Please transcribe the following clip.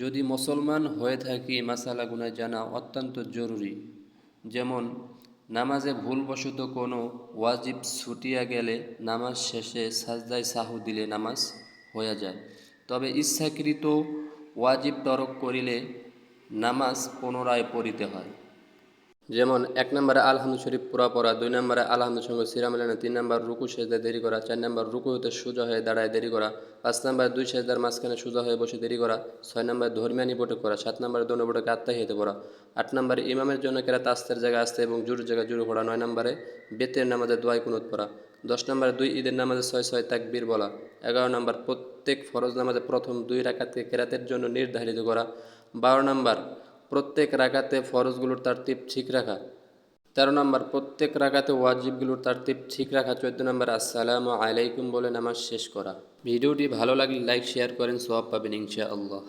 যদি মুসলমান হয়ে থাকি মাসালাগুলো জানা অত্যন্ত জরুরি। যেমন নামাজে ভুলবশত কোনো ওয়াজিব ছুটিয়া গেলে নামাজ শেষে সাজদায় সাহু দিলে নামাজ হয়ে যায়। তবে ইচ্ছাকৃত ওয়াজিব তরক করিলে নামাজ পুনরায় পড়িতে হয়। যেমন 1 নম্বরে আলহামদু শরীফ পুরা পড়া, 2 নম্বরে আলহামদুর সঙ্গে সিরা মেলানো, 3 নম্বর রুকু সেজদায় দেরি করা, 4 নম্বর রুকু হতে সোজা হয়ে দাঁড়ায় দেরি করা, 5 নম্বরে 2 সেজদার মাঝখানে সোজা হয়ে বসে দেরি করা, 6 নম্বরে ধর্মিয়ানি বৈঠক করা, 7 নম্বরে দোনো বৈঠকে আত্মাহিয়াতে পড়া, 8 নম্বরে ইমামের জন্য কেরাত আস্তের জায়গায় আস্তে এবং জোরের জায়গায় জোরে পড়া, 9 নম্বরে বেতের নামাজে দোয়াই কুনুত পড়া, 10 নম্বরে 2 ঈদের নামাজে 6 তাকবীর বলা, 11 নম্বর প্রত্যেক ফরজ নামাজে প্রথম 2 রাকাতকে কেরাতের জন্য নির্ধারিত করা, 12 নম্বর প্রত্যেক রাকাতে ফরজগুলোর তারতিব ঠিক রাখা, 13 নম্বর প্রত্যেক রাকাতে ওয়াজিবগুলোর তারতিব ঠিক রাখা, 14 নম্বর আসসালামু আলাইকুম বলে নামাজ শেষ করা। ভিডিওটি ভালো লাগলে লাইক শেয়ার করেন, সওয়াব পাবেন ইনশাআল্লাহ।